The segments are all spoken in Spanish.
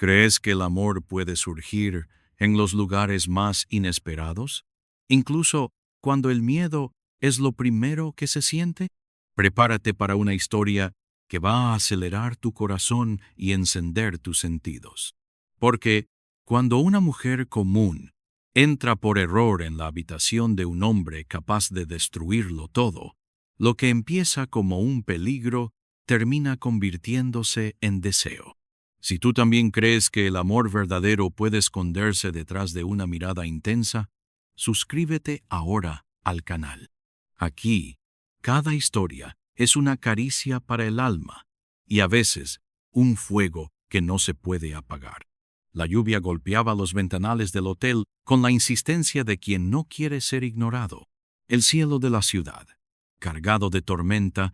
¿Crees que el amor puede surgir en los lugares más inesperados? Incluso cuando el miedo es lo primero que se siente. Prepárate para una historia que va a acelerar tu corazón y encender tus sentidos. Porque cuando una mujer común entra por error en la habitación de un hombre capaz de destruirlo todo, lo que empieza como un peligro termina convirtiéndose en deseo. Si tú también crees que el amor verdadero puede esconderse detrás de una mirada intensa, suscríbete ahora al canal. Aquí, cada historia es una caricia para el alma y a veces un fuego que no se puede apagar. La lluvia golpeaba los ventanales del hotel con la insistencia de quien no quiere ser ignorado. El cielo de la ciudad, cargado de tormenta,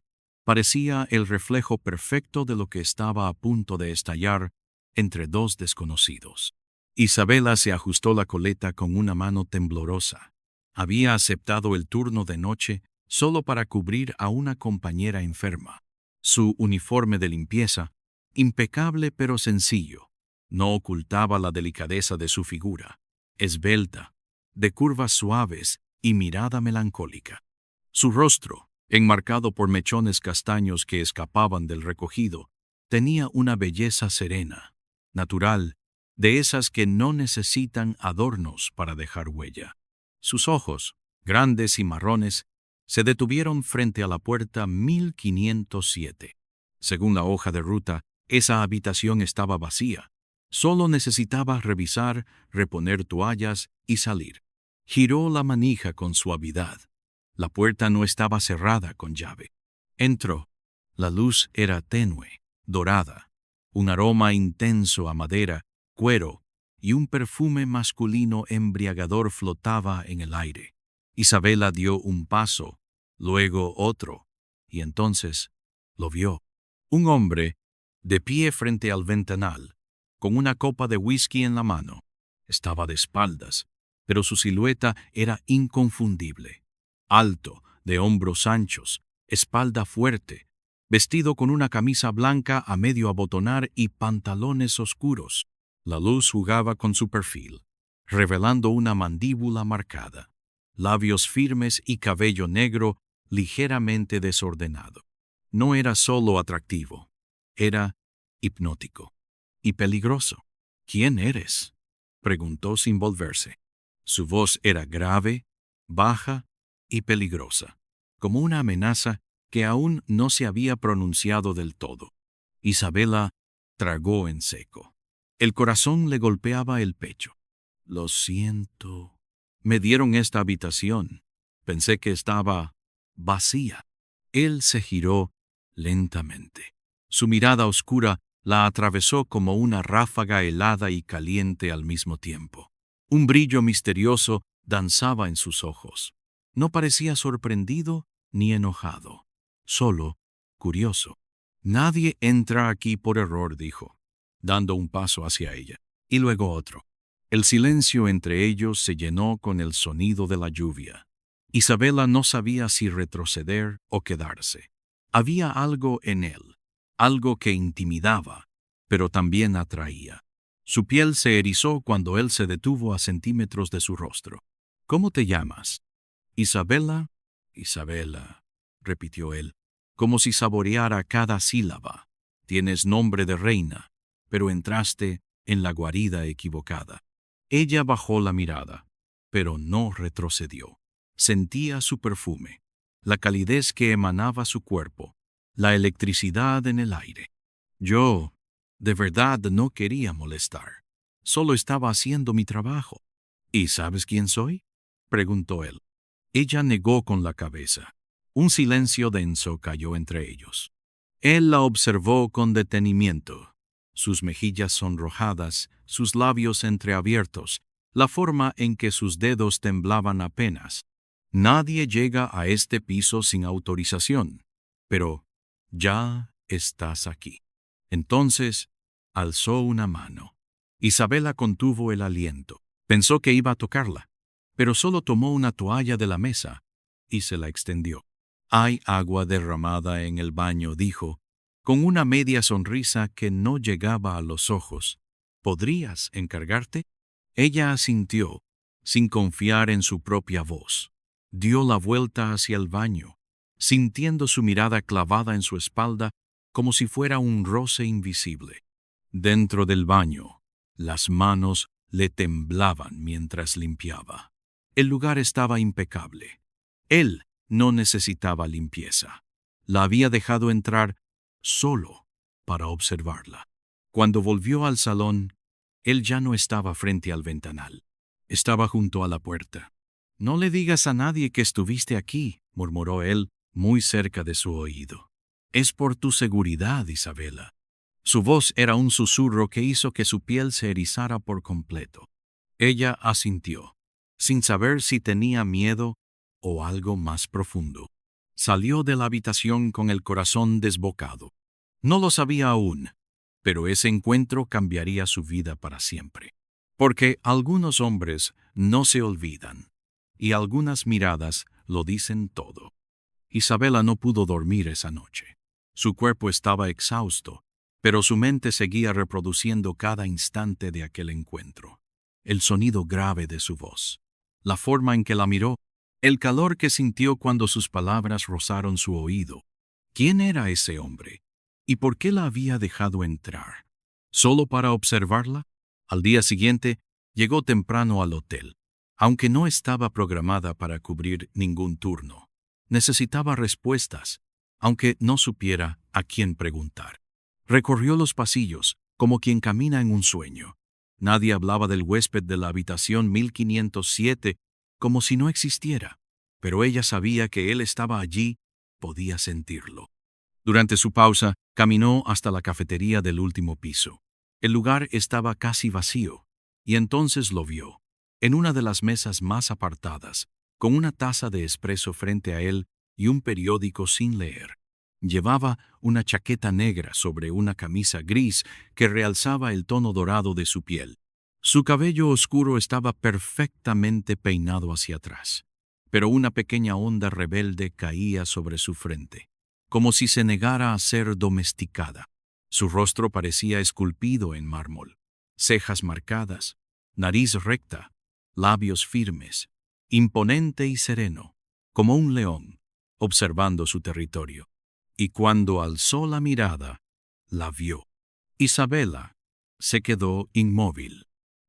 parecía el reflejo perfecto de lo que estaba a punto de estallar entre dos desconocidos. Isabela se ajustó la coleta con una mano temblorosa. Había aceptado el turno de noche solo para cubrir a una compañera enferma. Su uniforme de limpieza, impecable pero sencillo, no ocultaba la delicadeza de su figura, esbelta, de curvas suaves y mirada melancólica. Su rostro, enmarcado por mechones castaños que escapaban del recogido, tenía una belleza serena, natural, de esas que no necesitan adornos para dejar huella. Sus ojos, grandes y marrones, se detuvieron frente a la puerta 1507. Según la hoja de ruta, esa habitación estaba vacía. Solo necesitaba revisar, reponer toallas y salir. Giró la manija con suavidad. La puerta no estaba cerrada con llave. Entró. La luz era tenue, dorada. Un aroma intenso a madera, cuero y un perfume masculino embriagador flotaba en el aire. Isabela dio un paso, luego otro, y entonces lo vio. Un hombre, de pie frente al ventanal, con una copa de whisky en la mano. Estaba de espaldas, pero su silueta era inconfundible. Alto, de hombros anchos, espalda fuerte, vestido con una camisa blanca a medio abotonar y pantalones oscuros. La luz jugaba con su perfil, revelando una mandíbula marcada, labios firmes y cabello negro ligeramente desordenado. No era solo atractivo, era hipnótico y peligroso. ¿Quién eres?, preguntó sin volverse. Su voz era grave, baja y peligrosa, como una amenaza que aún no se había pronunciado del todo. Isabela tragó en seco. El corazón le golpeaba el pecho. Lo siento. Me dieron esta habitación. Pensé que estaba vacía. Él se giró lentamente. Su mirada oscura la atravesó como una ráfaga helada y caliente al mismo tiempo. Un brillo misterioso danzaba en sus ojos. No parecía sorprendido ni enojado, solo curioso. Nadie entra aquí por error, dijo, dando un paso hacia ella, y luego otro. El silencio entre ellos se llenó con el sonido de la lluvia. Isabela no sabía si retroceder o quedarse. Había algo en él, algo que intimidaba, pero también atraía. Su piel se erizó cuando él se detuvo a centímetros de su rostro. ¿Cómo te llamas? Isabela, Isabela, repitió él, como si saboreara cada sílaba. Tienes nombre de reina, pero entraste en la guarida equivocada. Ella bajó la mirada, pero no retrocedió. Sentía su perfume, la calidez que emanaba su cuerpo, la electricidad en el aire. Yo, de verdad, no quería molestar. Solo estaba haciendo mi trabajo. ¿Y sabes quién soy?, preguntó él. Ella negó con la cabeza. Un silencio denso cayó entre ellos. Él la observó con detenimiento. Sus mejillas sonrojadas, sus labios entreabiertos, la forma en que sus dedos temblaban apenas. Nadie llega a este piso sin autorización, pero ya estás aquí. Entonces, alzó una mano. Isabela contuvo el aliento. Pensó que iba a tocarla, pero solo tomó una toalla de la mesa y se la extendió. Hay agua derramada en el baño, dijo, con una media sonrisa que no llegaba a los ojos, ¿Podrías encargarte? Ella asintió, sin confiar en su propia voz. Dio la vuelta hacia el baño, sintiendo su mirada clavada en su espalda como si fuera un roce invisible. Dentro del baño, las manos le temblaban mientras limpiaba. El lugar estaba impecable. Él no necesitaba limpieza. La había dejado entrar solo para observarla. Cuando volvió al salón, él ya no estaba frente al ventanal. Estaba junto a la puerta. «No le digas a nadie que estuviste aquí», murmuró él, muy cerca de su oído. «Es por tu seguridad, Isabela». Su voz era un susurro que hizo que su piel se erizara por completo. Ella asintió, sin saber si tenía miedo o algo más profundo. Salió de la habitación con el corazón desbocado. No lo sabía aún, pero ese encuentro cambiaría su vida para siempre. Porque algunos hombres no se olvidan, y algunas miradas lo dicen todo. Isabela no pudo dormir esa noche. Su cuerpo estaba exhausto, pero su mente seguía reproduciendo cada instante de aquel encuentro. El sonido grave de su voz, la forma en que la miró, el calor que sintió cuando sus palabras rozaron su oído. ¿Quién era ese hombre? ¿Y por qué la había dejado entrar? ¿Solo para observarla? Al día siguiente, llegó temprano al hotel, aunque no estaba programada para cubrir ningún turno. Necesitaba respuestas, aunque no supiera a quién preguntar. Recorrió los pasillos, como quien camina en un sueño. Nadie hablaba del huésped de la habitación 1507 como si no existiera, pero ella sabía que él estaba allí, podía sentirlo. Durante su pausa, caminó hasta la cafetería del último piso. El lugar estaba casi vacío, y entonces lo vio, en una de las mesas más apartadas, con una taza de espresso frente a él y un periódico sin leer. Llevaba una chaqueta negra sobre una camisa gris que realzaba el tono dorado de su piel. Su cabello oscuro estaba perfectamente peinado hacia atrás, pero una pequeña onda rebelde caía sobre su frente, como si se negara a ser domesticada. Su rostro parecía esculpido en mármol, cejas marcadas, nariz recta, labios firmes, imponente y sereno, como un león, observando su territorio. Y cuando alzó la mirada, la vio. Isabela se quedó inmóvil.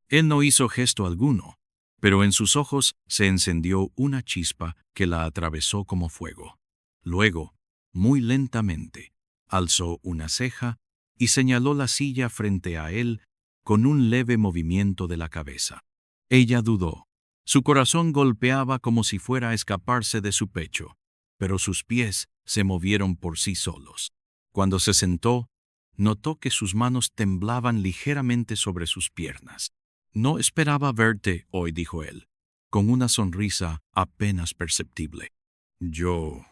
Él no hizo gesto alguno, pero en sus ojos se encendió una chispa que la atravesó como fuego. Luego, muy lentamente, alzó una ceja y señaló la silla frente a él con un leve movimiento de la cabeza. Ella dudó. Su corazón golpeaba como si fuera a escaparse de su pecho, pero sus pies se movieron por sí solos. Cuando se sentó, notó que sus manos temblaban ligeramente sobre sus piernas. «No esperaba verte hoy», dijo él, con una sonrisa apenas perceptible. «Yo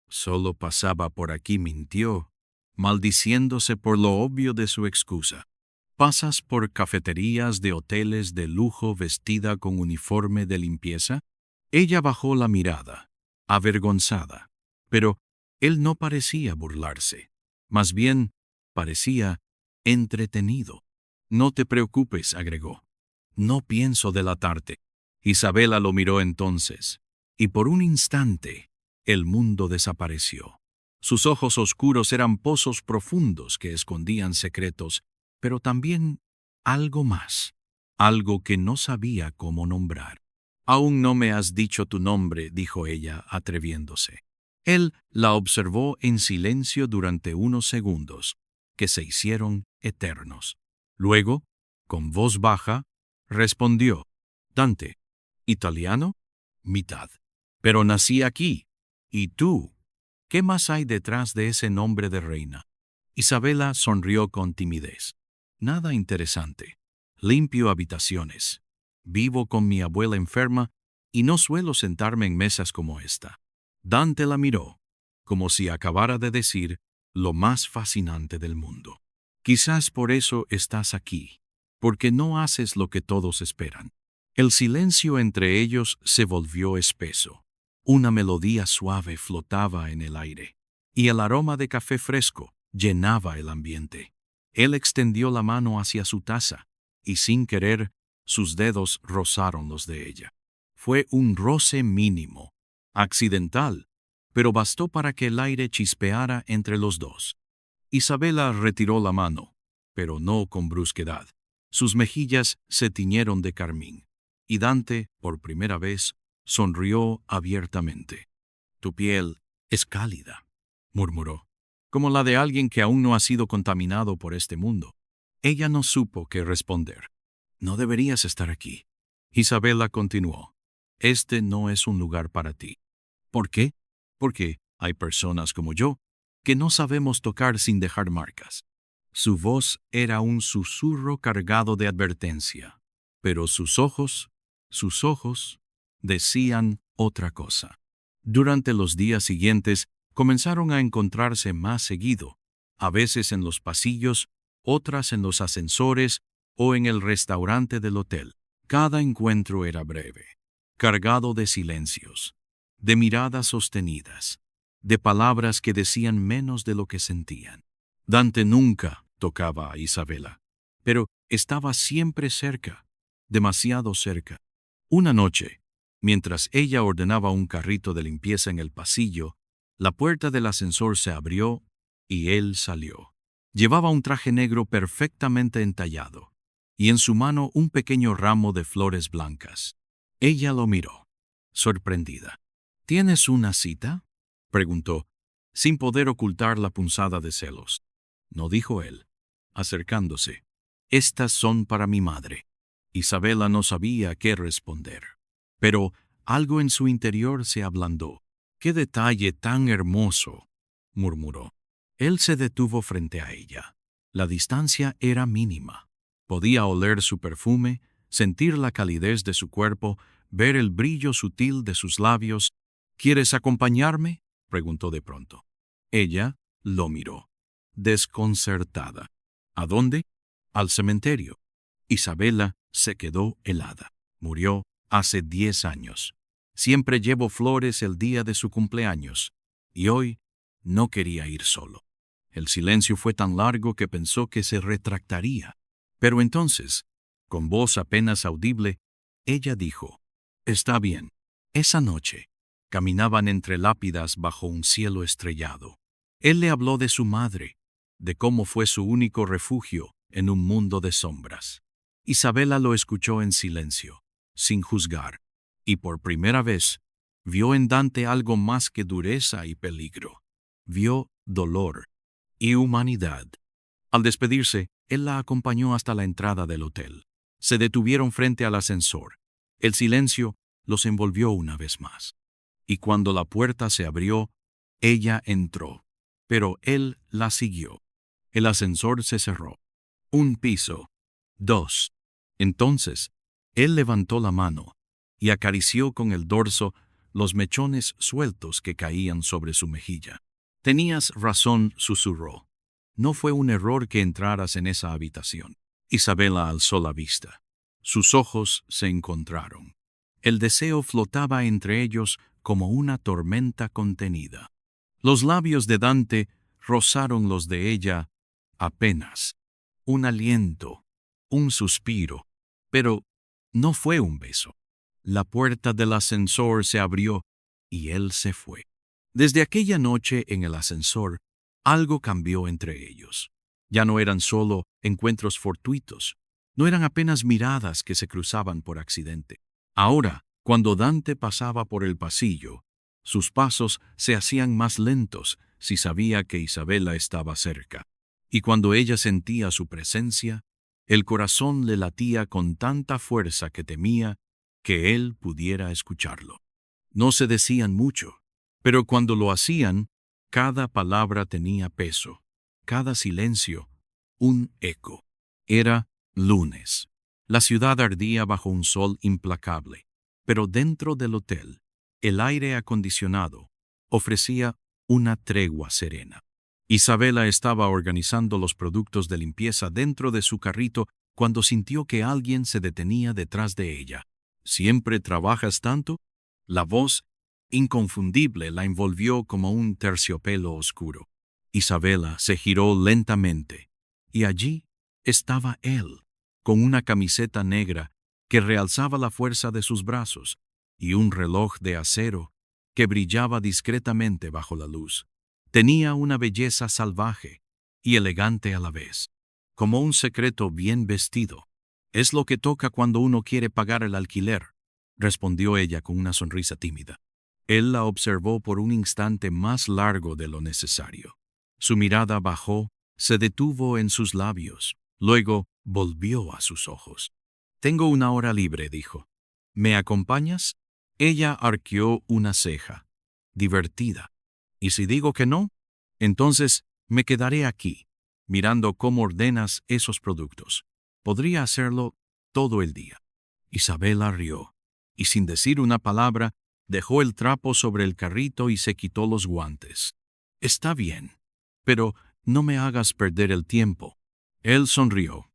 solo pasaba por aquí», mintió, maldiciéndose por lo obvio de su excusa. «¿Pasas por cafeterías de hoteles de lujo vestida con uniforme de limpieza?» Ella bajó la mirada, avergonzada, pero él no parecía burlarse. Más bien, parecía entretenido. «No te preocupes», agregó. «No pienso delatarte». Isabela lo miró entonces, y por un instante el mundo desapareció. Sus ojos oscuros eran pozos profundos que escondían secretos, pero también algo más, algo que no sabía cómo nombrar. «Aún no me has dicho tu nombre», dijo ella, atreviéndose. Él la observó en silencio durante unos segundos, que se hicieron eternos. Luego, con voz baja, respondió: «Dante». «¿Italiano?» «Mitad. Pero nací aquí. ¿Y tú? ¿Qué más hay detrás de ese nombre de reina?» Isabela sonrió con timidez. «Nada interesante. Limpio habitaciones. Vivo con mi abuela enferma y no suelo sentarme en mesas como esta». Dante la miró, como si acabara de decir lo más fascinante del mundo. «Quizás por eso estás aquí, porque no haces lo que todos esperan». El silencio entre ellos se volvió espeso. Una melodía suave flotaba en el aire, y el aroma de café fresco llenaba el ambiente. Él extendió la mano hacia su taza, y sin querer, sus dedos rozaron los de ella. Fue un roce mínimo, accidental, pero bastó para que el aire chispeara entre los dos. Isabela retiró la mano, pero no con brusquedad. Sus mejillas se tiñeron de carmín, y Dante, por primera vez, sonrió abiertamente. «Tu piel es cálida», murmuró, «como la de alguien que aún no ha sido contaminado por este mundo». Ella no supo qué responder. «No deberías estar aquí». Isabela continuó. «Este no es un lugar para ti». «¿Por qué?» «Porque hay personas como yo que no sabemos tocar sin dejar marcas». Su voz era un susurro cargado de advertencia, pero sus ojos, decían otra cosa. Durante los días siguientes comenzaron a encontrarse más seguido, a veces en los pasillos, otras en los ascensores o en el restaurante del hotel. Cada encuentro era breve, cargado de silencios, de miradas sostenidas, de palabras que decían menos de lo que sentían. Dante nunca tocaba a Isabela, pero estaba siempre cerca, demasiado cerca. Una noche, mientras ella ordenaba un carrito de limpieza en el pasillo, la puerta del ascensor se abrió y él salió. Llevaba un traje negro perfectamente entallado y en su mano un pequeño ramo de flores blancas. Ella lo miró, sorprendida. «¿Tienes una cita?», preguntó, sin poder ocultar la punzada de celos. «No», dijo él, acercándose. «Estas son para mi madre». Isabela no sabía qué responder, pero algo en su interior se ablandó. «¡Qué detalle tan hermoso!», murmuró. Él se detuvo frente a ella. La distancia era mínima. Podía oler su perfume, sentir la calidez de su cuerpo, ver el brillo sutil de sus labios. «¿Quieres acompañarme?», preguntó de pronto. Ella lo miró, desconcertada. «¿A dónde?». «Al cementerio». Isabela se quedó helada. «Murió hace 10 años. Siempre llevo flores el día de su cumpleaños, y hoy no quería ir solo». El silencio fue tan largo que pensó que se retractaría. Pero entonces, con voz apenas audible, ella dijo: «Está bien». Esa noche, caminaban entre lápidas bajo un cielo estrellado. Él le habló de su madre, de cómo fue su único refugio en un mundo de sombras. Isabela lo escuchó en silencio, sin juzgar, y por primera vez vio en Dante algo más que dureza y peligro. Vio dolor y humanidad. Al despedirse, él la acompañó hasta la entrada del hotel. Se detuvieron frente al ascensor. El silencio los envolvió una vez más. Y cuando la puerta se abrió, ella entró, pero él la siguió. El ascensor se cerró. Un piso. 2. Entonces, él levantó la mano y acarició con el dorso los mechones sueltos que caían sobre su mejilla. «Tenías razón», susurró. «No fue un error que entraras en esa habitación». Isabela alzó la vista. Sus ojos se encontraron. El deseo flotaba entre ellos como una tormenta contenida. Los labios de Dante rozaron los de ella apenas. Un aliento, un suspiro, pero no fue un beso. La puerta del ascensor se abrió y él se fue. Desde aquella noche en el ascensor, algo cambió entre ellos. Ya no eran solo encuentros fortuitos, no eran apenas miradas que se cruzaban por accidente. Ahora, cuando Dante pasaba por el pasillo, sus pasos se hacían más lentos si sabía que Isabela estaba cerca. Y cuando ella sentía su presencia, el corazón le latía con tanta fuerza que temía que él pudiera escucharlo. No se decían mucho, pero cuando lo hacían, cada palabra tenía peso, cada silencio un eco. Era lunes. La ciudad ardía bajo un sol implacable, pero dentro del hotel, el aire acondicionado ofrecía una tregua serena. Isabela estaba organizando los productos de limpieza dentro de su carrito cuando sintió que alguien se detenía detrás de ella. «¿Siempre trabajas tanto?». La voz, inconfundible, la envolvió como un terciopelo oscuro. Isabela se giró lentamente, y allí estaba él, con una camiseta negra que realzaba la fuerza de sus brazos y un reloj de acero que brillaba discretamente bajo la luz. Tenía una belleza salvaje y elegante a la vez, como un secreto bien vestido. «Es lo que toca cuando uno quiere pagar el alquiler», respondió ella con una sonrisa tímida. Él la observó por un instante más largo de lo necesario. Su mirada bajó, se detuvo en sus labios, luego volvió a sus ojos. «Tengo una hora libre», dijo. «¿Me acompañas?» Ella arqueó una ceja, divertida. «¿Y si digo que no? Entonces me quedaré aquí, mirando cómo ordenas esos productos. Podría hacerlo todo el día». Isabela rió, y sin decir una palabra, dejó el trapo sobre el carrito y se quitó los guantes. «Está bien, pero no me hagas perder el tiempo». Él sonrió,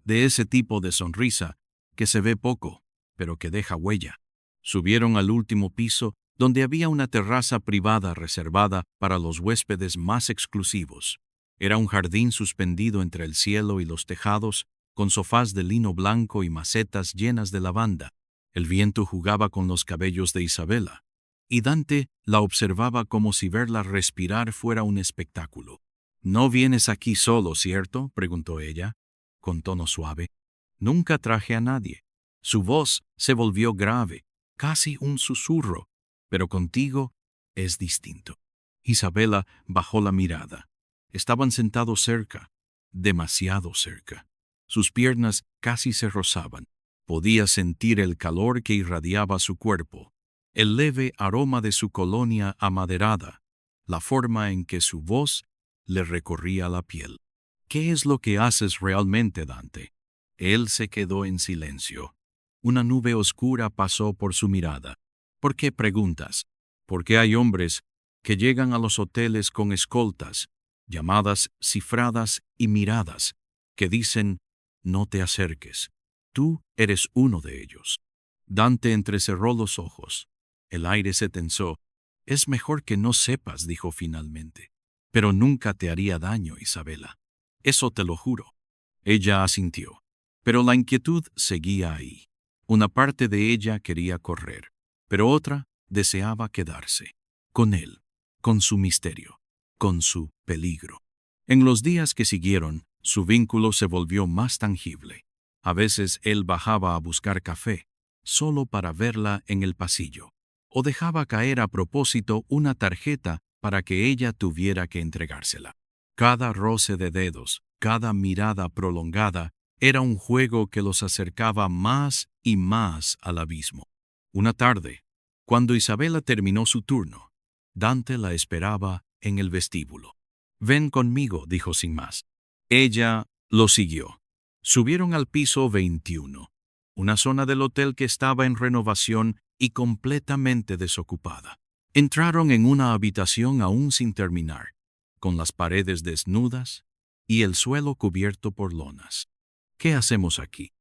de ese tipo de sonrisa que se ve poco, pero que deja huella. Subieron al último piso, donde había una terraza privada reservada para los huéspedes más exclusivos. Era un jardín suspendido entre el cielo y los tejados, con sofás de lino blanco y macetas llenas de lavanda. El viento jugaba con los cabellos de Isabela, y Dante la observaba como si verla respirar fuera un espectáculo. «¿No vienes aquí solo, cierto?», preguntó ella, con tono suave. «Nunca traje a nadie». Su voz se volvió grave, casi un susurro, pero contigo es distinto. Isabela bajó la mirada. Estaban sentados cerca, demasiado cerca. Sus piernas casi se rozaban. Podía sentir el calor que irradiaba su cuerpo, el leve aroma de su colonia amaderada, la forma en que su voz le recorría la piel. «¿Qué es lo que haces realmente, Dante?». Él se quedó en silencio. Una nube oscura pasó por su mirada. «¿Por qué preguntas? Porque hay hombres que llegan a los hoteles con escoltas, llamadas cifradas y miradas, que dicen, no te acerques. Tú eres uno de ellos». Dante entrecerró los ojos. El aire se tensó. «Es mejor que no sepas», dijo finalmente. «Pero nunca te haría daño, Isabela. Eso te lo juro». Ella asintió, pero la inquietud seguía ahí. Una parte de ella quería correr, pero otra deseaba quedarse, con él, con su misterio, con su peligro. En los días que siguieron, su vínculo se volvió más tangible. A veces él bajaba a buscar café, solo para verla en el pasillo, o dejaba caer a propósito una tarjeta para que ella tuviera que entregársela. Cada roce de dedos, cada mirada prolongada, era un juego que los acercaba más y más al abismo. Una tarde, cuando Isabela terminó su turno, Dante la esperaba en el vestíbulo. «Ven conmigo», dijo sin más. Ella lo siguió. Subieron al piso 21, una zona del hotel que estaba en renovación y completamente desocupada. Entraron en una habitación aún sin terminar, con las paredes desnudas y el suelo cubierto por lonas. «¿Qué hacemos aquí?».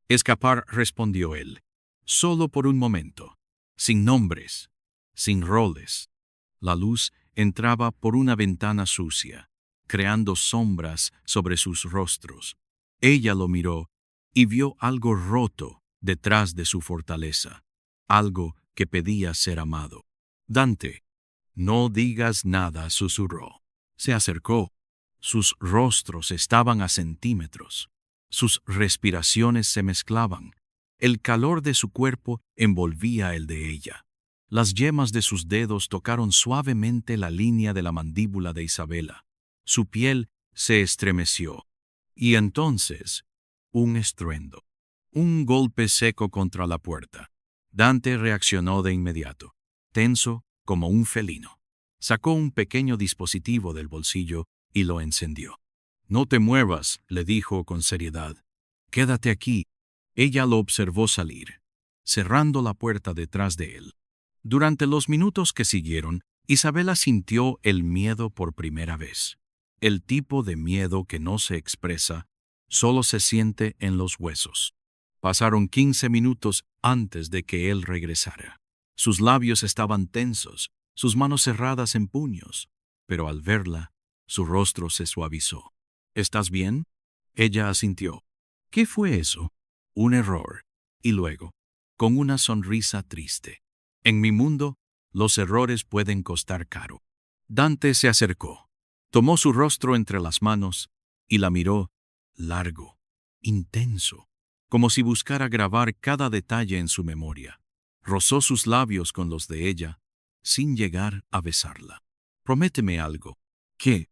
«Escapar», respondió él. «Solo por un momento. Sin nombres, sin roles». La luz entraba por una ventana sucia, creando sombras sobre sus rostros. Ella lo miró y vio algo roto detrás de su fortaleza, algo que pedía ser amado. «Dante, no digas nada», susurró. Se acercó. Sus rostros estaban a centímetros. Sus respiraciones se mezclaban. El calor de su cuerpo envolvía el de ella. Las yemas de sus dedos tocaron suavemente la línea de la mandíbula de Isabela. Su piel se estremeció. Y entonces, un estruendo. Un golpe seco contra la puerta. Dante reaccionó de inmediato, tenso como un felino. Sacó un pequeño dispositivo del bolsillo y lo encendió. «No te muevas», le dijo con seriedad. «Quédate aquí». Ella lo observó salir, cerrando la puerta detrás de él. Durante los minutos que siguieron, Isabela sintió el miedo por primera vez. El tipo de miedo que no se expresa, solo se siente en los huesos. Pasaron 15 minutos antes de que él regresara. Sus labios estaban tensos, sus manos cerradas en puños, pero al verla, su rostro se suavizó. «¿Estás bien?». Ella asintió. «¿Qué fue eso?». un error, y luego, con una sonrisa triste. En mi mundo, los errores pueden costar caro. Dante se acercó, tomó su rostro entre las manos y la miró largo, intenso, como si buscara grabar cada detalle en su memoria. Rozó sus labios con los de ella, sin llegar a besarla. Prométeme algo, que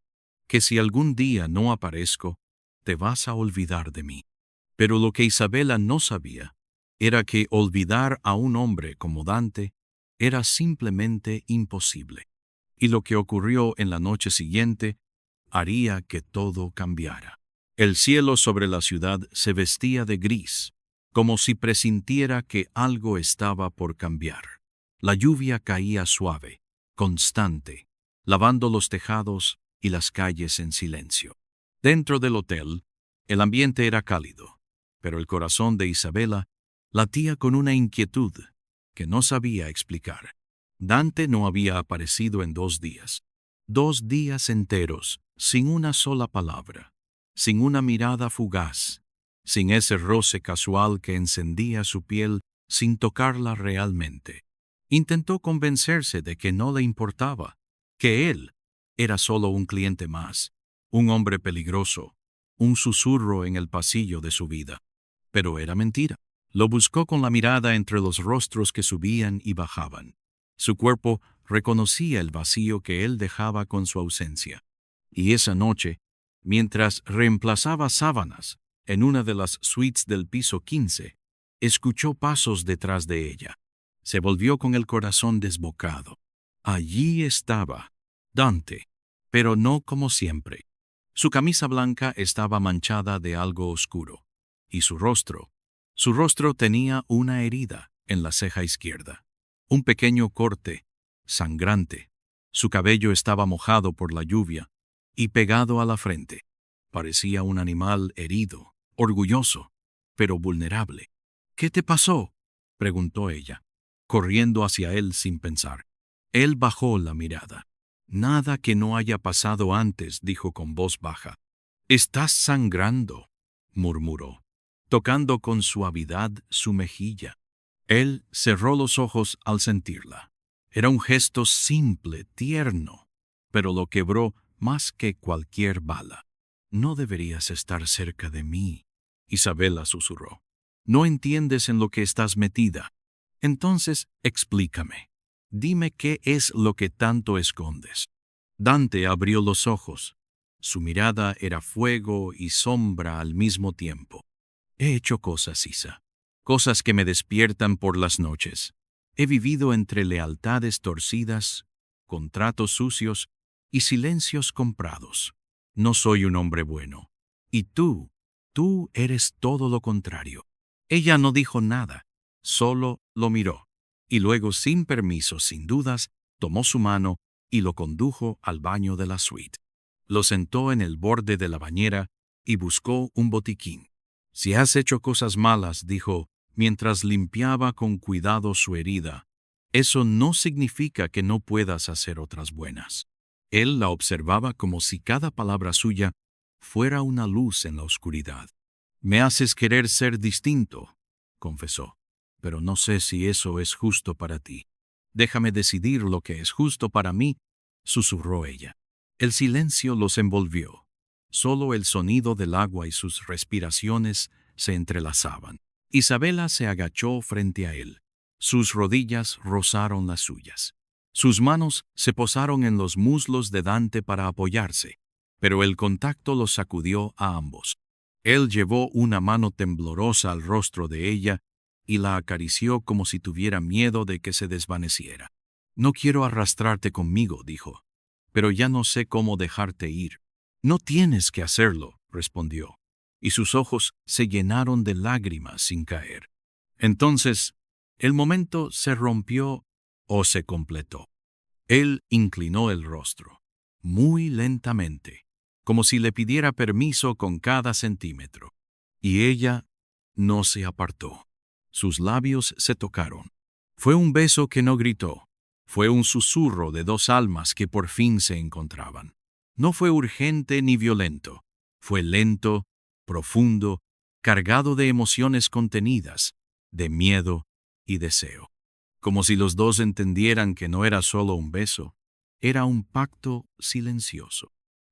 si algún día no aparezco, te vas a olvidar de mí. Pero lo que Isabela no sabía era que olvidar a un hombre como Dante era simplemente imposible. Y lo que ocurrió en la noche siguiente haría que todo cambiara. El cielo sobre la ciudad se vestía de gris, como si presintiera que algo estaba por cambiar. La lluvia caía suave, constante, lavando los tejados y las calles en silencio. Dentro del hotel, el ambiente era cálido, pero el corazón de Isabela latía con una inquietud que no sabía explicar. Dante no había aparecido en 2 días. 2 días enteros, sin una sola palabra, sin una mirada fugaz, sin ese roce casual que encendía su piel sin tocarla realmente. Intentó convencerse de que no le importaba, que él era solo un cliente más, un hombre peligroso, un susurro en el pasillo de su vida. Pero era mentira. Lo buscó con la mirada entre los rostros que subían y bajaban. Su cuerpo reconocía el vacío que él dejaba con su ausencia. Y esa noche, mientras reemplazaba sábanas en una de las suites del piso 15, escuchó pasos detrás de ella. Se volvió con el corazón desbocado. Allí estaba Dante, pero no como siempre. Su camisa blanca estaba manchada de algo oscuro, y su rostro tenía una herida en la ceja izquierda. Un pequeño corte, sangrante. Su cabello estaba mojado por la lluvia y pegado a la frente. Parecía un animal herido, orgulloso, pero vulnerable. «¿Qué te pasó?», preguntó ella, corriendo hacia él sin pensar. Él bajó la mirada. «Nada que no haya pasado antes», dijo con voz baja. «Estás sangrando», murmuró, tocando con suavidad su mejilla. Él cerró los ojos al sentirla. Era un gesto simple, tierno, pero lo quebró más que cualquier bala. «No deberías estar cerca de mí», Isabela susurró. «No entiendes en lo que estás metida. Entonces, explícame. Dime qué es lo que tanto escondes». Dante abrió los ojos. Su mirada era fuego y sombra al mismo tiempo. «He hecho cosas, Isa. Cosas que me despiertan por las noches. He vivido entre lealtades torcidas, contratos sucios y silencios comprados. No soy un hombre bueno. Y tú eres todo lo contrario». Ella no dijo nada, solo lo miró, y luego, sin permiso, sin dudas, tomó su mano y lo condujo al baño de la suite. Lo sentó en el borde de la bañera y buscó un botiquín. «Si has hecho cosas malas», dijo, mientras limpiaba con cuidado su herida, «eso no significa que no puedas hacer otras buenas». Él la observaba como si cada palabra suya fuera una luz en la oscuridad. «Me haces querer ser distinto», confesó, «pero no sé si eso es justo para ti». «Déjame decidir lo que es justo para mí», susurró ella. El silencio los envolvió. Solo el sonido del agua y sus respiraciones se entrelazaban. Isabela se agachó frente a él. Sus rodillas rozaron las suyas. Sus manos se posaron en los muslos de Dante para apoyarse, pero el contacto los sacudió a ambos. Él llevó una mano temblorosa al rostro de ella y la acarició como si tuviera miedo de que se desvaneciera. «No quiero arrastrarte conmigo», dijo, «pero ya no sé cómo dejarte ir». «No tienes que hacerlo», respondió, y sus ojos se llenaron de lágrimas sin caer. Entonces, el momento se rompió o se completó. Él inclinó el rostro, muy lentamente, como si le pidiera permiso con cada centímetro. Y ella no se apartó. Sus labios se tocaron. Fue un beso que no gritó. Fue un susurro de 2 almas que por fin se encontraban. No fue urgente ni violento. Fue lento, profundo, cargado de emociones contenidas, de miedo y deseo. Como si los dos entendieran que no era solo un beso, era un pacto silencioso.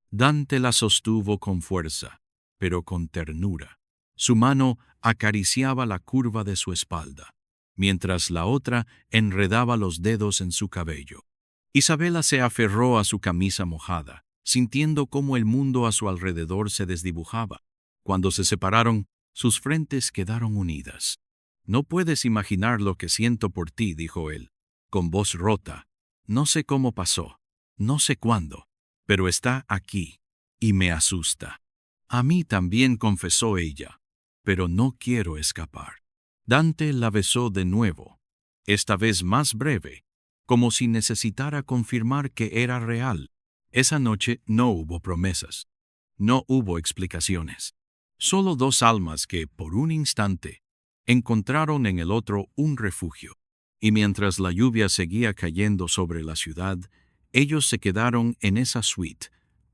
Dante la sostuvo con fuerza, pero con ternura. Su mano acariciaba la curva de su espalda, mientras la otra enredaba los dedos en su cabello. Isabela se aferró a su camisa mojada, sintiendo cómo el mundo a su alrededor se desdibujaba. Cuando se separaron, sus frentes quedaron unidas. «No puedes imaginar lo que siento por ti», dijo él, con voz rota. «No sé cómo pasó, no sé cuándo, pero está aquí, y me asusta». «A mí también», confesó ella, «pero no quiero escapar». Dante la besó de nuevo, esta vez más breve, como si necesitara confirmar que era real. Esa noche no hubo promesas, no hubo explicaciones. Solo dos almas que, por un instante, encontraron en el otro un refugio. Y mientras la lluvia seguía cayendo sobre la ciudad, ellos se quedaron en esa suite,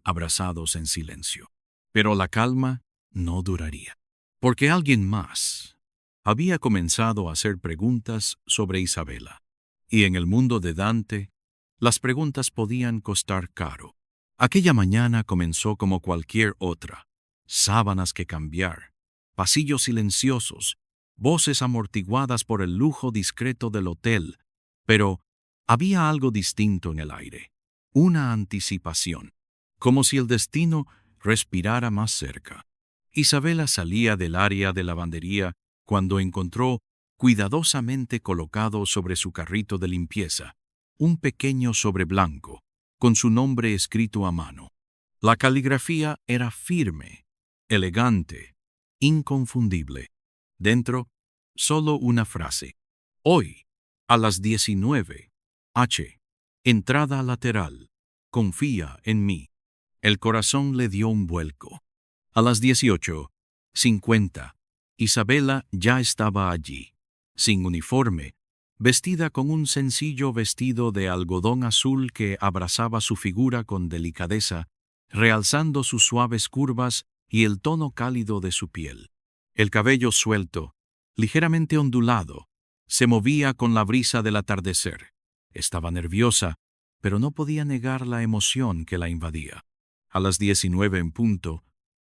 abrazados en silencio. Pero la calma no duraría, porque alguien más había comenzado a hacer preguntas sobre Isabela. Y en el mundo de Dante, las preguntas podían costar caro. Aquella mañana comenzó como cualquier otra: sábanas que cambiar, pasillos silenciosos, voces amortiguadas por el lujo discreto del hotel, pero había algo distinto en el aire, una anticipación, como si el destino respirara más cerca. Isabela salía del área de lavandería cuando encontró, cuidadosamente colocado sobre su carrito de limpieza, un pequeño sobre blanco, con su nombre escrito a mano. La caligrafía era firme, elegante, inconfundible. Dentro, solo una frase: «Hoy, a las 19, H. Entrada lateral. Confía en mí». El corazón le dio un vuelco. A las 18:50, Isabela ya estaba allí, sin uniforme, vestida con un sencillo vestido de algodón azul que abrazaba su figura con delicadeza, realzando sus suaves curvas y el tono cálido de su piel. El cabello suelto, ligeramente ondulado, se movía con la brisa del atardecer. Estaba nerviosa, pero no podía negar la emoción que la invadía. A las 19 en punto,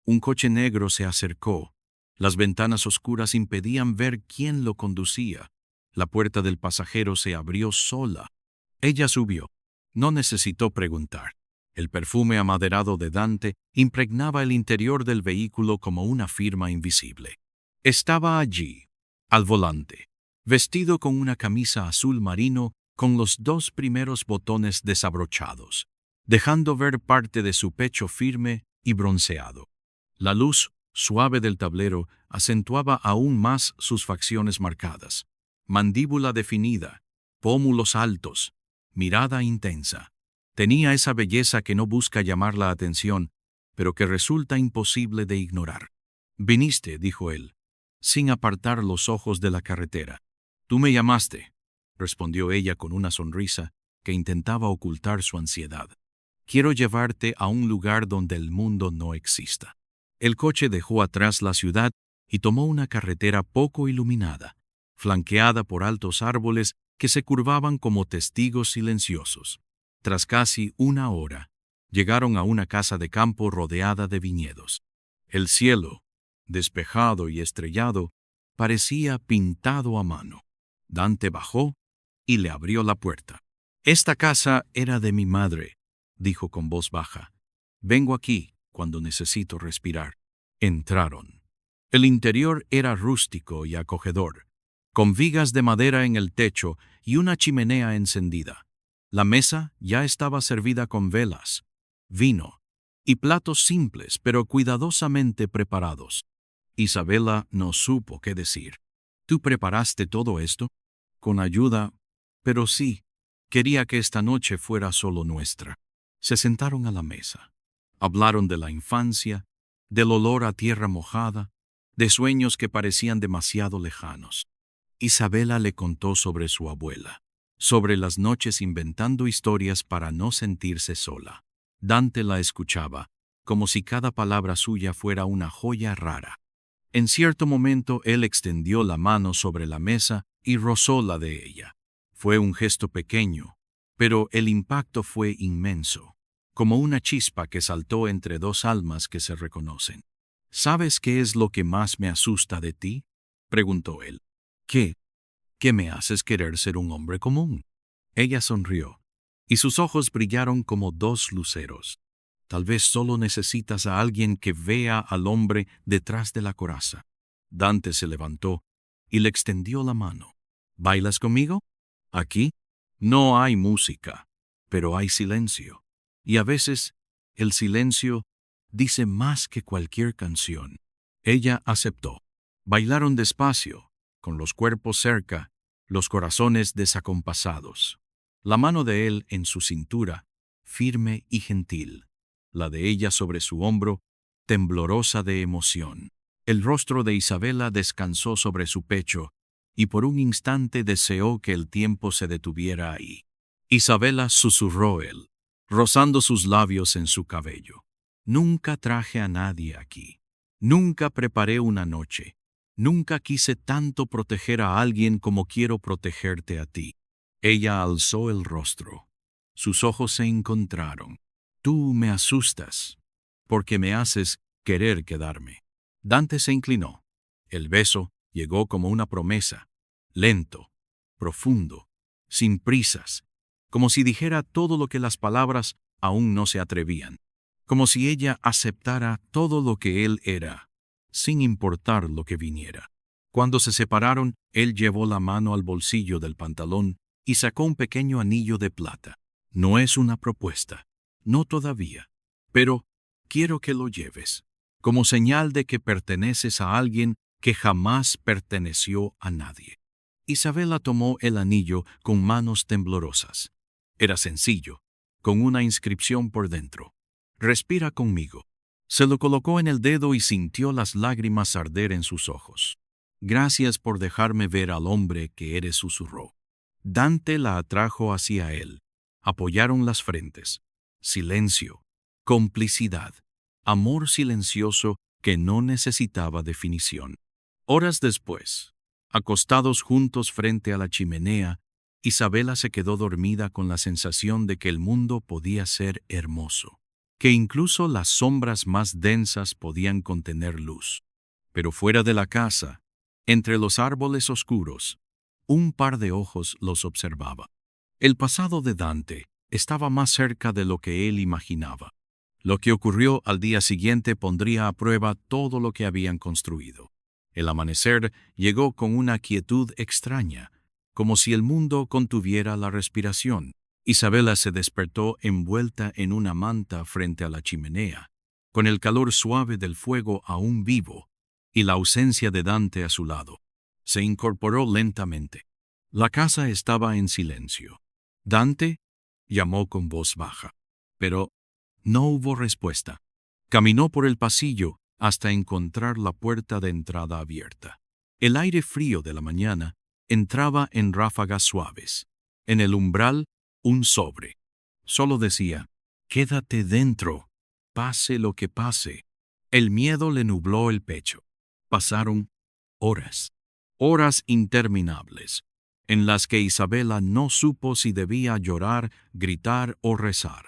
un coche negro se acercó. Las ventanas oscuras impedían ver quién lo conducía. La puerta del pasajero se abrió sola. Ella subió. No necesitó preguntar. El perfume amaderado de Dante impregnaba el interior del vehículo como una firma invisible. Estaba allí, al volante, vestido con una camisa azul marino con los dos primeros botones desabrochados, dejando ver parte de su pecho firme y bronceado. La luz suave del tablero acentuaba aún más sus facciones marcadas: mandíbula definida, pómulos altos, mirada intensa. Tenía esa belleza que no busca llamar la atención, pero que resulta imposible de ignorar. «Viniste», dijo él, sin apartar los ojos de la carretera. «Tú me llamaste», respondió ella con una sonrisa que intentaba ocultar su ansiedad. «Quiero llevarte a un lugar donde el mundo no exista». El coche dejó atrás la ciudad y tomó una carretera poco iluminada, flanqueada por altos árboles que se curvaban como testigos silenciosos. Tras casi una hora, llegaron a una casa de campo rodeada de viñedos. El cielo, despejado y estrellado, parecía pintado a mano. Dante bajó y le abrió la puerta. «Esta casa era de mi madre», dijo con voz baja. «Vengo aquí cuando necesito respirar». Entraron. El interior era rústico y acogedor, con vigas de madera en el techo y una chimenea encendida. La mesa ya estaba servida con velas, vino y platos simples pero cuidadosamente preparados. Isabela no supo qué decir. «¿Tú preparaste todo esto?» «Con ayuda, pero sí, quería que esta noche fuera solo nuestra». Se sentaron a la mesa. Hablaron de la infancia, del olor a tierra mojada, de sueños que parecían demasiado lejanos. Isabela le contó sobre su abuela, sobre las noches inventando historias para no sentirse sola. Dante la escuchaba, como si cada palabra suya fuera una joya rara. En cierto momento él extendió la mano sobre la mesa y rozó la de ella. Fue un gesto pequeño, pero el impacto fue inmenso, como una chispa que saltó entre dos almas que se reconocen. ¿Sabes qué es lo que más me asusta de ti?, preguntó él. ¿Qué? ¿Que me haces querer ser un hombre común? Ella sonrió, y sus ojos brillaron como dos luceros. Tal vez solo necesitas a alguien que vea al hombre detrás de la coraza. Dante se levantó y le extendió la mano. ¿Bailas conmigo? Aquí no hay música, pero hay silencio. Y a veces el silencio dice más que cualquier canción. Ella aceptó. Bailaron despacio, con los cuerpos cerca, los corazones desacompasados. La mano de él en su cintura, firme y gentil. La de ella sobre su hombro, temblorosa de emoción. El rostro de Isabela descansó sobre su pecho, y por un instante deseó que el tiempo se detuviera ahí. Isabela, susurró él, rozando sus labios en su cabello. Nunca traje a nadie aquí. Nunca preparé una noche. Nunca quise tanto proteger a alguien como quiero protegerte a ti. Ella alzó el rostro. Sus ojos se encontraron. Tú me asustas, porque me haces querer quedarme. Dante se inclinó. El beso llegó como una promesa, lento, profundo, sin prisas, como si dijera todo lo que las palabras aún no se atrevían, como si ella aceptara todo lo que él era, sin importar lo que viniera. Cuando se separaron, él llevó la mano al bolsillo del pantalón y sacó un pequeño anillo de plata. No es una propuesta, no todavía, pero quiero que lo lleves, como señal de que perteneces a alguien que jamás perteneció a nadie. Isabela tomó el anillo con manos temblorosas. Era sencillo, con una inscripción por dentro. Respira conmigo. Se lo colocó en el dedo y sintió las lágrimas arder en sus ojos. Gracias por dejarme ver al hombre que eres, susurró. Dante la atrajo hacia él. Apoyaron las frentes. Silencio, complicidad, amor silencioso que no necesitaba definición. Horas después, acostados juntos frente a la chimenea, Isabela se quedó dormida con la sensación de que el mundo podía ser hermoso, que incluso las sombras más densas podían contener luz. Pero fuera de la casa, entre los árboles oscuros, un par de ojos los observaba. El pasado de Dante estaba más cerca de lo que él imaginaba. Lo que ocurrió al día siguiente pondría a prueba todo lo que habían construido. El amanecer llegó con una quietud extraña, como si el mundo contuviera la respiración. Isabela se despertó envuelta en una manta frente a la chimenea, con el calor suave del fuego aún vivo y la ausencia de Dante a su lado. Se incorporó lentamente. La casa estaba en silencio. «Dante», llamó con voz baja, pero no hubo respuesta. Caminó por el pasillo hasta encontrar la puerta de entrada abierta. El aire frío de la mañana entraba en ráfagas suaves. En el umbral, un sobre. Solo decía, «Quédate dentro, pase lo que pase». El miedo le nubló el pecho. Pasaron horas, horas interminables, en las que Isabela no supo si debía llorar, gritar o rezar.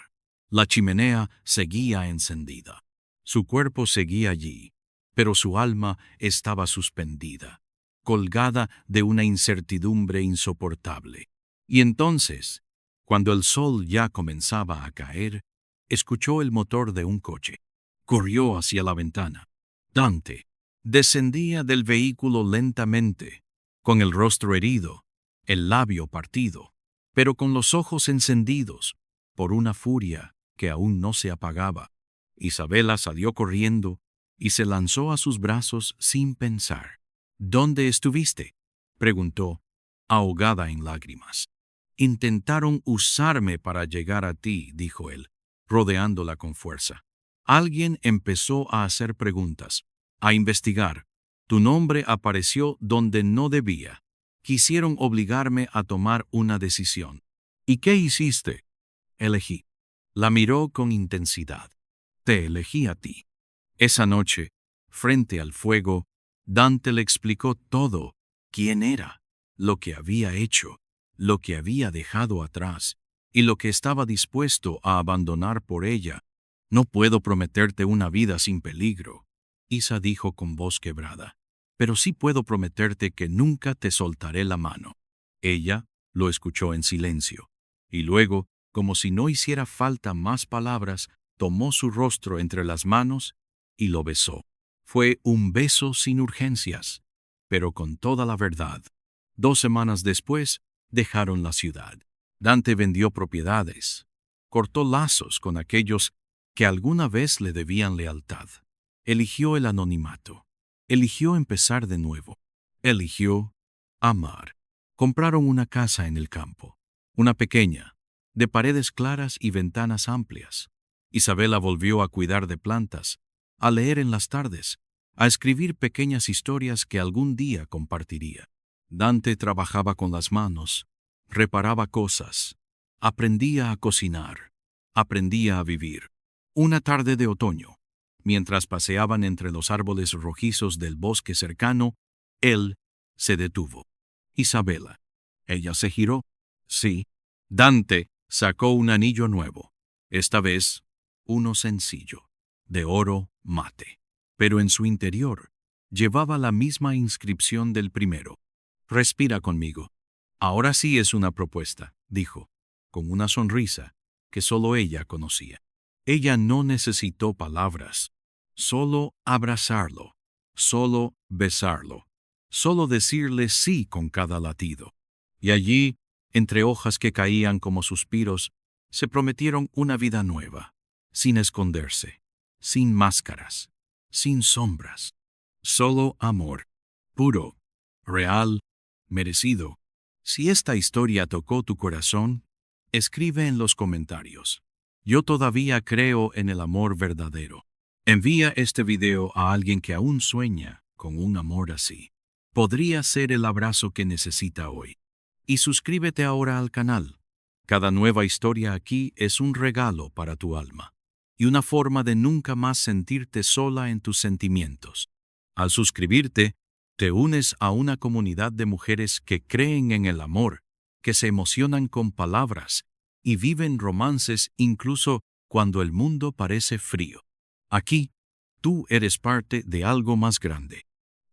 La chimenea seguía encendida. Su cuerpo seguía allí, pero su alma estaba suspendida, colgada de una incertidumbre insoportable. Y entonces, cuando el sol ya comenzaba a caer, escuchó el motor de un coche. Corrió hacia la ventana. Dante descendía del vehículo lentamente, con el rostro herido, el labio partido, pero con los ojos encendidos por una furia que aún no se apagaba. Isabela salió corriendo y se lanzó a sus brazos sin pensar. «¿Dónde estuviste?», preguntó, ahogada en lágrimas. «Intentaron usarme para llegar a ti», dijo él, rodeándola con fuerza. Alguien empezó a hacer preguntas, a investigar. Tu nombre apareció donde no debía. Quisieron obligarme a tomar una decisión. ¿Y qué hiciste? Elegí. La miró con intensidad. Te elegí a ti. Esa noche, frente al fuego, Dante le explicó todo: quién era, lo que había hecho, lo que había dejado atrás y lo que estaba dispuesto a abandonar por ella. No puedo prometerte una vida sin peligro, Isa dijo con voz quebrada, pero sí puedo prometerte que nunca te soltaré la mano. Ella lo escuchó en silencio, y luego, como si no hiciera falta más palabras, tomó su rostro entre las manos y lo besó. Fue un beso sin urgencias, pero con toda la verdad. 2 semanas después, dejaron la ciudad. Dante vendió propiedades, cortó lazos con aquellos que alguna vez le debían lealtad. Eligió el anonimato, eligió empezar de nuevo, eligió amar. Compraron una casa en el campo, una pequeña, de paredes claras y ventanas amplias. Isabela volvió a cuidar de plantas, a leer en las tardes, a escribir pequeñas historias que algún día compartiría. Dante trabajaba con las manos, reparaba cosas, aprendía a cocinar, aprendía a vivir. Una tarde de otoño, mientras paseaban entre los árboles rojizos del bosque cercano, él se detuvo. Isabela. Ella se giró. Sí. Dante sacó un anillo nuevo, esta vez uno sencillo, de oro mate, pero en su interior llevaba la misma inscripción del primero. Respira conmigo. Ahora sí es una propuesta, dijo, con una sonrisa que solo ella conocía. Ella no necesitó palabras, solo abrazarlo, solo besarlo, solo decirle sí con cada latido. Y allí, entre hojas que caían como suspiros, se prometieron una vida nueva, sin esconderse, sin máscaras, sin sombras, solo amor, puro, real, merecido. Si esta historia tocó tu corazón, escribe en los comentarios. Yo todavía creo en el amor verdadero. Envía este video a alguien que aún sueña con un amor así. Podría ser el abrazo que necesita hoy. Y suscríbete ahora al canal. Cada nueva historia aquí es un regalo para tu alma y una forma de nunca más sentirte sola en tus sentimientos. Al suscribirte, te unes a una comunidad de mujeres que creen en el amor, que se emocionan con palabras y viven romances incluso cuando el mundo parece frío. Aquí, tú eres parte de algo más grande.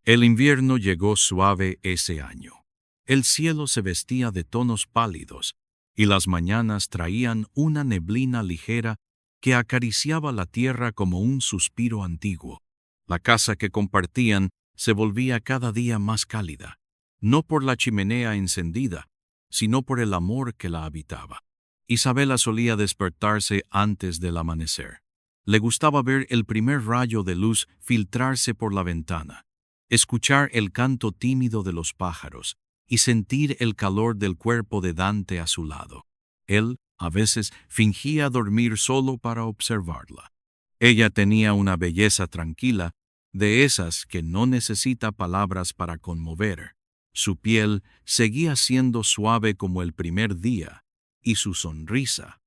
El invierno llegó suave ese año. El cielo se vestía de tonos pálidos y las mañanas traían una neblina ligera que acariciaba la tierra como un suspiro antiguo. La casa que compartían se volvía cada día más cálida, no por la chimenea encendida, sino por el amor que la habitaba. Isabela solía despertarse antes del amanecer. Le gustaba ver el primer rayo de luz filtrarse por la ventana, escuchar el canto tímido de los pájaros y sentir el calor del cuerpo de Dante a su lado. Él, a veces, fingía dormir solo para observarla. Ella tenía una belleza tranquila, de esas que no necesita palabras para conmover. Su piel seguía siendo suave como el primer día, y su sonrisa,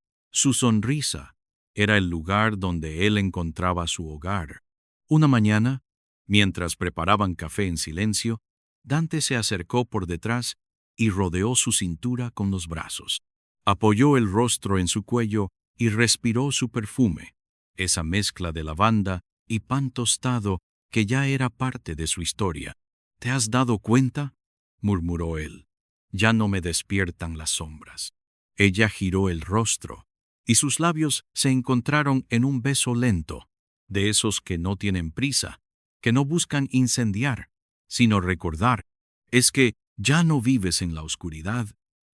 era el lugar donde él encontraba su hogar. Una mañana, mientras preparaban café en silencio, Dante se acercó por detrás y rodeó su cintura con los brazos. Apoyó el rostro en su cuello y respiró su perfume, esa mezcla de lavanda y pan tostado que ya era parte de su historia. ¿Te has dado cuenta?, murmuró él. Ya no me despiertan las sombras. Ella giró el rostro, y sus labios se encontraron en un beso lento, de esos que no tienen prisa, que no buscan incendiar, sino recordar. Es que ya no vives en la oscuridad,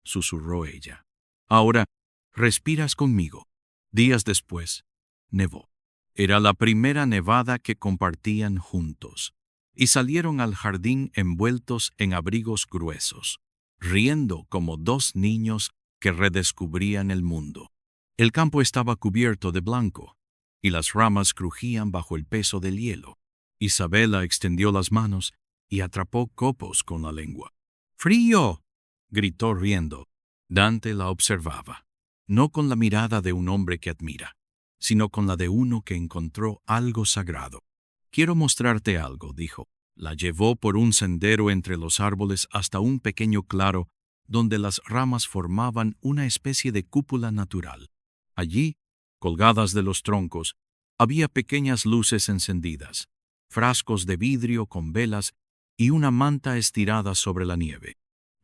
susurró ella. Ahora, respiras conmigo. Días después, nevó. Era la primera nevada que compartían juntos, y salieron al jardín envueltos en abrigos gruesos, riendo como dos niños que redescubrían el mundo. El campo estaba cubierto de blanco, y las ramas crujían bajo el peso del hielo. Isabela extendió las manos y atrapó copos con la lengua. ¡Frío!, gritó riendo. Dante la observaba, no con la mirada de un hombre que admira, sino con la de uno que encontró algo sagrado. Quiero mostrarte algo, dijo. La llevó por un sendero entre los árboles hasta un pequeño claro donde las ramas formaban una especie de cúpula natural. Allí, colgadas de los troncos, había pequeñas luces encendidas, frascos de vidrio con velas y una manta estirada sobre la nieve.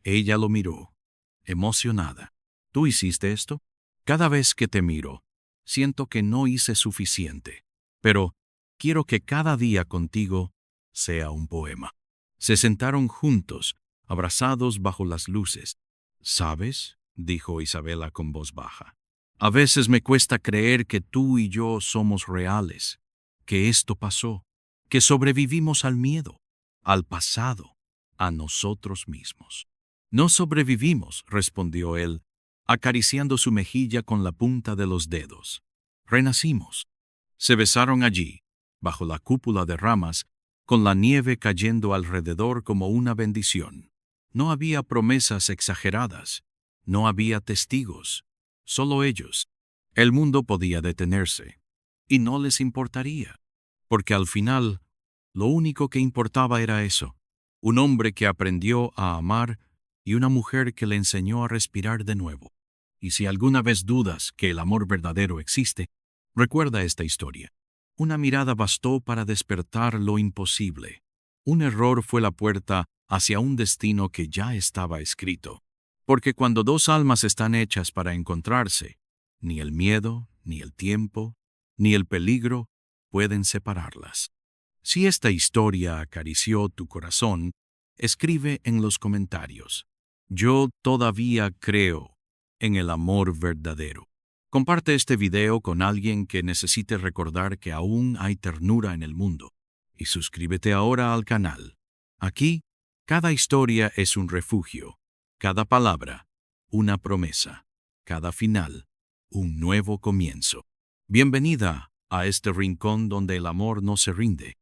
Ella lo miró, emocionada. ¿Tú hiciste esto? Cada vez que te miro, siento que no hice suficiente, pero quiero que cada día contigo sea un poema. Se sentaron juntos, abrazados bajo las luces. ¿Sabes?, dijo Isabela con voz baja. A veces me cuesta creer que tú y yo somos reales, que esto pasó, que sobrevivimos al miedo, al pasado, a nosotros mismos. No sobrevivimos, respondió él, acariciando su mejilla con la punta de los dedos. Renacimos. Se besaron allí, bajo la cúpula de ramas, con la nieve cayendo alrededor como una bendición. No había promesas exageradas, no había testigos, solo ellos. El mundo podía detenerse, y no les importaría, porque al final, lo único que importaba era eso, un hombre que aprendió a amar y una mujer que le enseñó a respirar de nuevo. Y si alguna vez dudas que el amor verdadero existe, recuerda esta historia. Una mirada bastó para despertar lo imposible. Un error fue la puerta hacia un destino que ya estaba escrito. Porque cuando dos almas están hechas para encontrarse, ni el miedo, ni el tiempo, ni el peligro pueden separarlas. Si esta historia acarició tu corazón, escribe en los comentarios. Yo todavía creo en el amor verdadero. Comparte este video con alguien que necesite recordar que aún hay ternura en el mundo. Y suscríbete ahora al canal. Aquí, cada historia es un refugio, cada palabra, una promesa, cada final, un nuevo comienzo. Bienvenida a este rincón donde el amor no se rinde.